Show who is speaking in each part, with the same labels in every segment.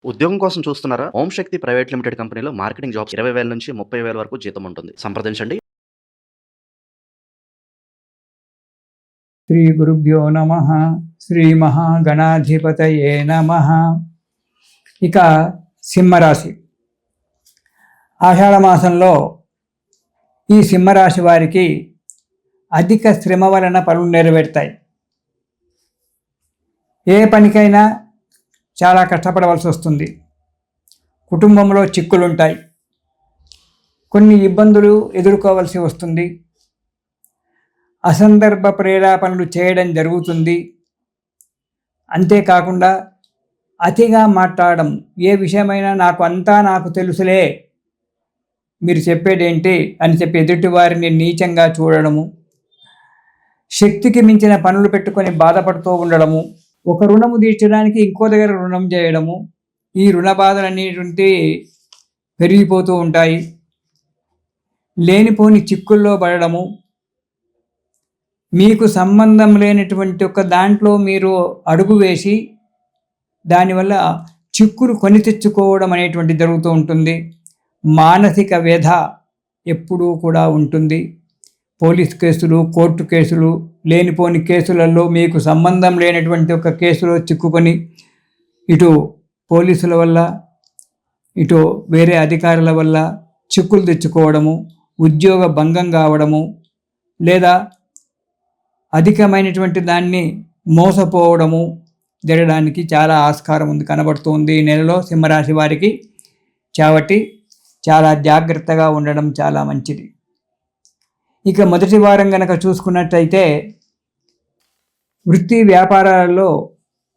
Speaker 1: ఉద్యోగం కోసం చూస్తున్నారా? ఓం శక్తి ప్రైవేట్ లిమిటెడ్ కంపెనీలో మార్కెటింగ్ జాబ్స్ 20,000 నుంచి 30,000 వరకు జీతం ఉంటుంది. సంప్రదించండి.
Speaker 2: శ్రీ గురుభ్యో నమః. శ్రీ మహాగణాధిపతయే నమః. ఇక సింహరాశి. ఆషాఢ మాసంలో ఈ సింహరాశి వారికి అధిక శ్రమ వలన పనులు నెరవేరుతాయి. ఏ పనికైనా చాలా కష్టపడవలసి వస్తుంది. కుటుంబంలో చిక్కులుంటాయి. కొన్ని ఇబ్బందులు ఎదుర్కోవలసి వస్తుంది. అసందర్భ ప్రేరేపణలు చేయడం జరుగుతుంది. అంతేకాకుండా అతిగా మాట్లాడడం, ఏ విషయమైనా నాకు తెలుసులే, మీరు చెప్పేదేంటి అని చెప్పి ఎదుటి వారిని నీచంగా చూడడము, శక్తికి మించిన పనులు పెట్టుకొని బాధపడుతూ ఉండడము, ఒక రుణము తీర్చడానికి ఇంకో దగ్గర రుణం చేయడము, ఈ రుణ బాధలన్నిటి పెరిగిపోతూ ఉంటాయి. లేనిపోని చిక్కుల్లో పడడము, మీకు సంబంధం లేనటువంటి ఒక దాంట్లో మీరు అడుగు వేసి దానివల్ల చిక్కులు కొని తెచ్చుకోవడం అనేటువంటి జరుగుతూ ఉంటుంది. మానసిక వ్యధ ఎప్పుడూ కూడా ఉంటుంది. పోలీస్ కేసులు, కోర్టు కేసులు, లేనిపోని కేసులలో మీకు సంబంధం లేనటువంటి ఒక కేసులో చిక్కుకొని ఇటు పోలీసుల వల్ల ఇటు వేరే అధికారుల వల్ల చిక్కులు తెచ్చుకోవడము, ఉద్యోగ భంగం కావడము, లేదా అధికమైనటువంటి దాన్ని మోసపోవడము జరగడానికి చాలా ఆస్కారం ఉంది, కనబడుతుంది ఈ నెలలో సింహరాశి వారికి. కాబట్టి చాలా జాగ్రత్తగా ఉండడం చాలా మంచిది. ఇక మొదటి వారం కనుక చూసుకున్నట్టయితే వృత్తి వ్యాపారాలలో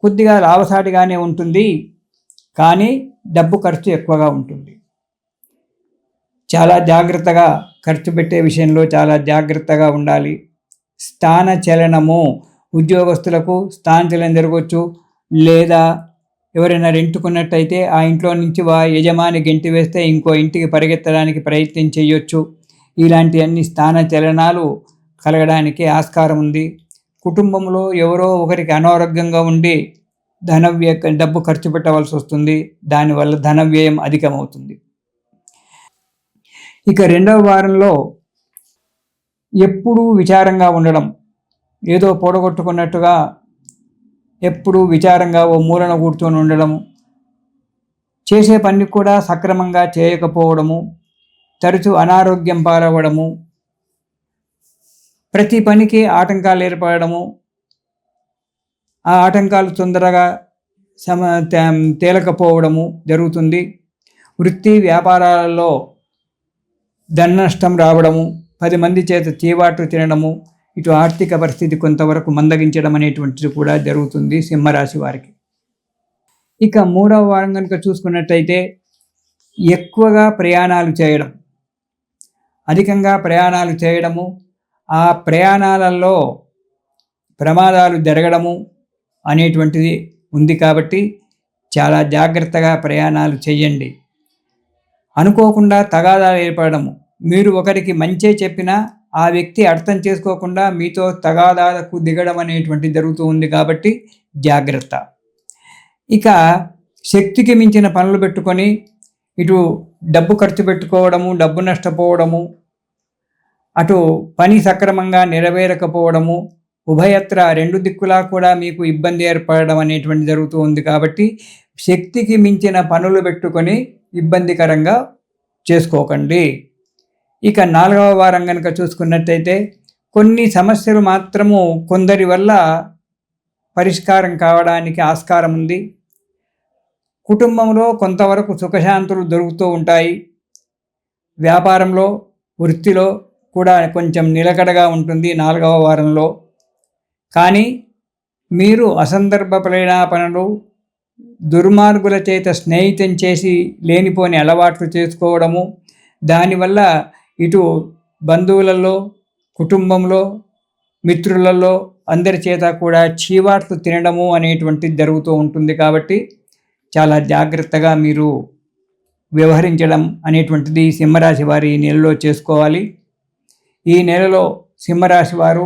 Speaker 2: కొద్దిగా లాభసాటిగానే ఉంటుంది, కానీ డబ్బు ఖర్చు ఎక్కువగా ఉంటుంది. చాలా జాగ్రత్తగా ఖర్చు పెట్టే విషయంలో చాలా జాగ్రత్తగా ఉండాలి. స్థాన చలనము, ఉద్యోగస్తులకు స్థాన చలనం జరగవచ్చు, లేదా ఎవరైనా రెంటుకున్నట్టయితే ఆ ఇంట్లో నుంచి యజమాని గెంటి వేస్తే ఇంకో ఇంటికి పరిగెత్తడానికి ప్రయత్నం చేయొచ్చు. ఇలాంటి అన్ని స్థాన చలనాలు కలగడానికి ఆస్కారం ఉంది. కుటుంబంలో ఎవరో ఒకరికి అనారోగ్యంగా ఉండి డబ్బు ఖర్చు పెట్టవలసి వస్తుంది. దానివల్ల ధన వ్యయం అధికమవుతుంది. ఇక రెండవ వారంలో ఎప్పుడూ విచారంగా ఉండడం, ఏదో పొడగొట్టుకున్నట్టుగా ఎప్పుడూ విచారంగా ఓ మూలన కూర్చొని ఉండడము, చేసే పని కూడా సక్రమంగా చేయకపోవడము, తరచూ అనారోగ్యం పాలవడము, ప్రతి పనికి ఆటంకాలు ఏర్పడము, ఆ ఆటంకాలు తొందరగా తేలకపోవడము జరుగుతుంది. వృత్తి వ్యాపారాలలో ధన నష్టం రావడము, 10 మంది చేత చీవాట్లు తినడము, ఇటు ఆర్థిక పరిస్థితి కొంతవరకు మందగించడం అనేటువంటిది కూడా జరుగుతుంది సింహరాశి వారికి. ఇక మూడవ వారం కనుక చూసుకున్నట్టయితే ఎక్కువగా ప్రయాణాలు చేయడం, అధికంగా ప్రయాణాలు చేయడము, ఆ ప్రయాణాలలో ప్రమాదాలు జరగడము అనేటువంటిది ఉంది. కాబట్టి చాలా జాగ్రత్తగా ప్రయాణాలు చేయండి. అనుకోకుండా తగాదాలు ఏర్పడము, మీరు ఒకరికి మంచే చెప్పినా ఆ వ్యక్తి అర్థం చేసుకోకుండా మీతో తగాదాలకు దిగడం అనేటువంటి జరుగుతూ ఉంది. కాబట్టి జాగ్రత్త. ఇక శక్తికి మించిన పనులు పెట్టుకొని ఇటు డబ్బు ఖర్చు పెట్టుకోవడము, డబ్బు నష్టపోవడము, అటు పని సక్రమంగా నెరవేరకపోవడము, ఉభయత్ర 2 దిక్కులా కూడా మీకు ఇబ్బంది ఏర్పడడం అనేటువంటి జరుగుతూ ఉంది. కాబట్టి శక్తికి మించిన పనులు పెట్టుకొని ఇబ్బందికరంగా చేసుకోకండి. ఇక 4వ వారం కనుక చూసుకున్నట్టయితే కొన్ని సమస్యలు మాత్రము కొందరి వల్ల పరిష్కారం కావడానికి ఆస్కారం ఉంది. కుటుంబంలో కొంతవరకు సుఖశాంతులు దొరుకుతూ ఉంటాయి. వ్యాపారంలో, వృత్తిలో కూడా కొంచెం నిలకడగా ఉంటుంది 4వ వారంలో. కానీ మీరు అసందర్భ ప్రేరేపణలు, దుర్మార్గుల చేత స్నేహితం చేసి లేనిపోని అలవాట్లు చేసుకోవడము, దానివల్ల ఇటు బంధువులలో, కుటుంబంలో, మిత్రులలో అందరి చేత కూడా చీవాట్లు తినడము అనేటువంటిది జరుగుతూ ఉంటుంది. కాబట్టి చాలా జాగ్రత్తగా మీరు వ్యవహరించడం అనేటువంటిది సింహరాశి వారి ఈ నెలలో చేసుకోవాలి. ఈ నెలలో సింహరాశి వారు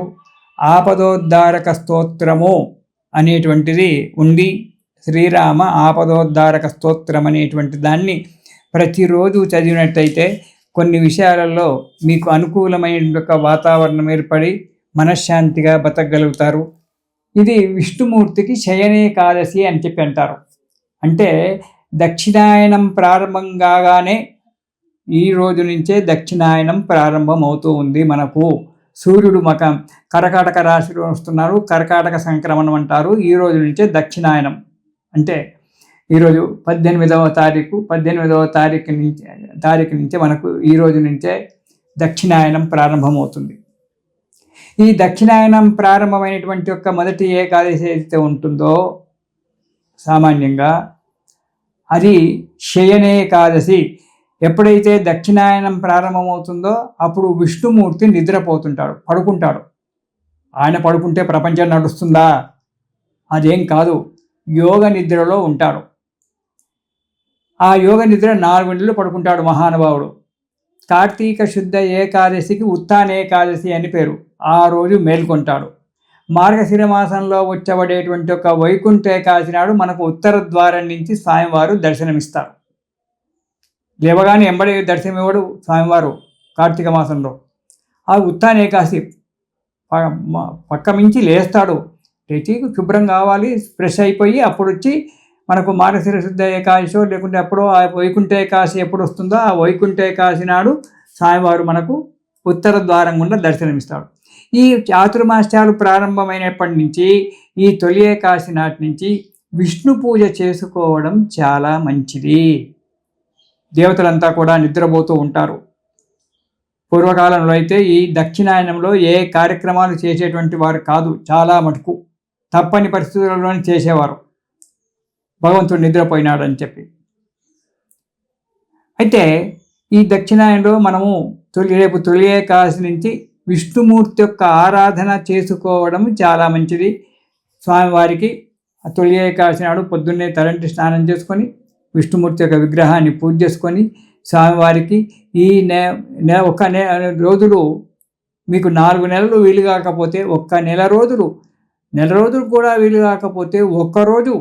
Speaker 2: ఆపదోద్ధారక స్తోత్రము అనేటువంటిది ఉంది. శ్రీరామ ఆపదోద్ధారక స్తోత్రం అనేటువంటి దాన్ని ప్రతిరోజు చదివినట్టయితే కొన్ని విషయాలలో మీకు అనుకూలమైన వాతావరణం ఏర్పడి మనశ్శాంతిగా బతకగలుగుతారు. ఇది విష్ణుమూర్తికి శయనేకాదశి అని చెప్పి అంటారు. అంటే దక్షిణాయనం ప్రారంభం కాగానే ఈ రోజు నుంచే దక్షిణాయనం ప్రారంభం అవుతూ ఉంది. మనకు సూర్యుడు కర్కాటక రాశిలో వస్తున్నారు. కర్కాటక సంక్రమణం అంటారు. ఈ రోజు నుంచే దక్షిణాయనం అంటే ఈరోజు 18వ తారీఖు నుంచి మనకు ఈ రోజు నుంచే దక్షిణాయనం ప్రారంభమవుతుంది. ఈ దక్షిణాయనం ప్రారంభమైనటువంటి యొక్క మొదటి ఏకాదశి ఏదైతే ఉంటుందో సామాన్యంగా అది శయనేకాదశి. ఎప్పుడైతే దక్షిణాయనం ప్రారంభమవుతుందో అప్పుడు విష్ణుమూర్తి నిద్రపోతుంటాడు, పడుకుంటాడు. ఆయన పడుకుంటే ప్రపంచం నడుస్తుందా? అదేం కాదు, యోగ నిద్రలో ఉంటాడు. ఆ యోగ నిద్ర 4 గంటలు పడుకుంటాడు మహానుభావుడు. కార్తీక శుద్ధ ఏకాదశికి ఉత్తానేకాదశి అని పేరు. ఆ రోజు మేల్కొంటాడు. మార్గశిర మాసంలో వచ్చబడేటువంటి ఒక వైకుంఠ ఏకాదశి నాడు మనకు ఉత్తర ద్వారం నుంచి స్వామివారు దర్శనమిస్తారు. లేవగానే ఎంబడి దర్శనం ఇవ్వడు స్వామివారు కార్తీక మాసంలో. ఆ ఉత్తానేకాదశి పక్క మించి లేస్తాడు. లేచి శుభ్రం కావాలి, ఫ్రెష్ అయిపోయి అప్పుడు వచ్చి మనకు మార్గశిర శుద్ధ ఏకాదశి లేకుంటే అప్పుడో ఆ వైకుంఠ ఏకాదశి ఎప్పుడు వస్తుందో ఆ వైకుంఠ ఏకాదశి నాడు స్వామివారు మనకు ఉత్తర ద్వారం గుండా దర్శనమిస్తాడు. ఈ చాతుర్మాస్యాలు ప్రారంభమైనప్పటి నుంచి ఈ తొలి ఏకాదశి నాటి నుంచి విష్ణు పూజ చేసుకోవడం చాలా మంచిది. దేవతలంతా కూడా నిద్రపోతూ ఉంటారు. పూర్వకాలంలో అయితే ఈ దక్షిణాయనంలో ఏ కార్యక్రమాలు చేసేటువంటి వారు కాదు, చాలా మటుకు తప్పని పరిస్థితుల్లోనే చేసేవారు, భగవంతుడు నిద్రపోయినాడని చెప్పి. అయితే ఈ దక్షిణాయనంలో మనము రేపు తొలి ఏకాదశి నుంచి విష్ణుమూర్తి యొక్క ఆరాధన చేసుకోవడం చాలా మంచిది. స్వామివారికి తొలి ఏకాదశి నాడు పొద్దున్నే తలంటి స్నానం చేసుకొని విష్ణుమూర్తి యొక్క విగ్రహాన్ని పూజ చేసుకొని స్వామివారికి ఈ ఒక రోజులు మీకు 4 నెలలు వీలు కాకపోతే నెల రోజులు కూడా వీలు కాకపోతే ఒక్కరోజు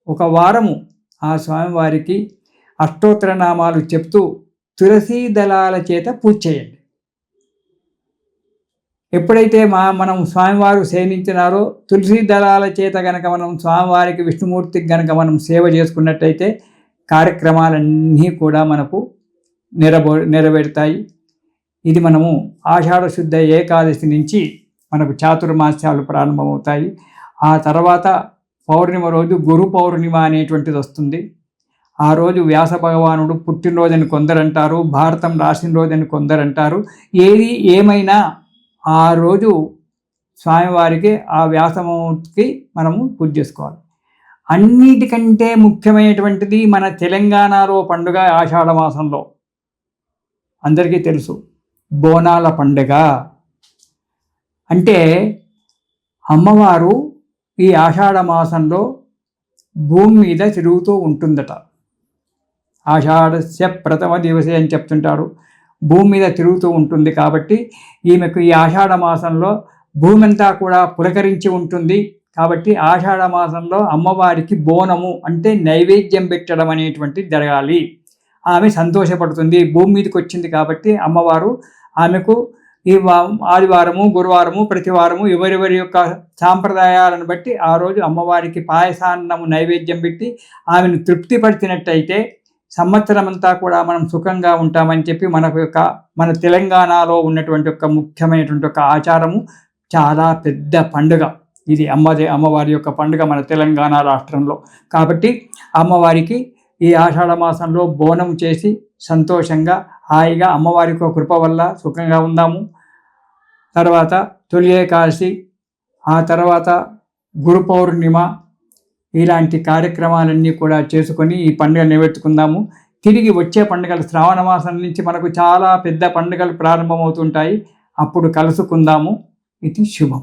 Speaker 2: ఒక వారము ఆ స్వామివారికి అష్టోత్తర నామాలు చెప్తూ తులసీ దళాల చేత పూజ చేయండి. ఎప్పుడైతే మనం స్వామివారు సేవించినారో తులసీ దళాల చేత గనక మనం స్వామివారికి విష్ణుమూర్తికి గనక మనం సేవ చేసుకున్నట్టయితే కార్యక్రమాలన్నీ కూడా మనకు నెరవేరుతాయి. ఇది మనము ఆషాఢ శుద్ధ ఏకాదశి నుంచి మనకు చాతుర్మాస్యాలు ప్రారంభమవుతాయి. ఆ తర్వాత పౌర్ణిమ రోజు గురు పౌర్ణిమ అనేటువంటిది వస్తుంది. ఆ రోజు వ్యాస భగవానుడు పుట్టినరోజని కొందరంటారు, భారతం రాసిన రోజని కొందరంటారు. ఏది ఏమైనా ఆ రోజు స్వామివారికి ఆ వ్యాసమూర్తికి మనము పూజ చేసుకోవాలి. అన్నిటికంటే ముఖ్యమైనటువంటిది మన తెలంగాణలో పండుగ ఆషాఢ మాసంలో అందరికీ తెలుసు, బోనాల పండుగ. అంటే అమ్మవారు ఈ ఆషాఢ మాసంలో భూమి మీద తిరుగుతూ ఉంటుందట. ఆషాఢస్య ప్రథమ దివసే అని చెప్తుంటారు. భూమి మీద తిరుగుతూ ఉంటుంది కాబట్టి ఈమెకు ఈ ఆషాఢ మాసంలో భూమి అంతా కూడా పులకరించి ఉంటుంది. కాబట్టి ఆషాఢ మాసంలో అమ్మవారికి బోనము అంటే నైవేద్యం పెట్టడం అనేటువంటిది జరగాలి. ఆమె సంతోషపడుతుంది, భూమి మీదకి వచ్చింది కాబట్టి అమ్మవారు ఆమెకు ఈ ఆదివారము గురువారము ప్రతివారము ఎవరెవరి యొక్క సాంప్రదాయాలను బట్టి ఆ రోజు అమ్మవారికి పాయసాన్నము నైవేద్యం పెట్టి ఆమెను తృప్తిపరిచినట్టయితే సంవత్సరం అంతా కూడా మనం సుఖంగా ఉంటామని చెప్పి మన తెలంగాణలో ఉన్నటువంటి ఒక ముఖ్యమైనటువంటి ఒక ఆచారము, చాలా పెద్ద పండుగ ఇది. అమ్మవారి యొక్క పండుగ మన తెలంగాణ రాష్ట్రంలో. కాబట్టి అమ్మవారికి ఈ ఆషాఢ మాసంలో బోనం చేసి సంతోషంగా హాయిగా అమ్మవారి యొక్క కృప వల్ల సుఖంగా ఉందాము. తర్వాత తొలి ఏకాదశి, ఆ తర్వాత గురు పౌర్ణిమ, ఇలాంటి కార్యక్రమాలన్నీ కూడా చేసుకొని ఈ పండుగ నిలబెట్టుకుందాము. తిరిగి వచ్చే పండుగలు శ్రావణ మాసం నుంచి మనకు చాలా పెద్ద పండుగలు ప్రారంభమవుతుంటాయి. అప్పుడు కలుసుకుందాము. ఇది శుభం.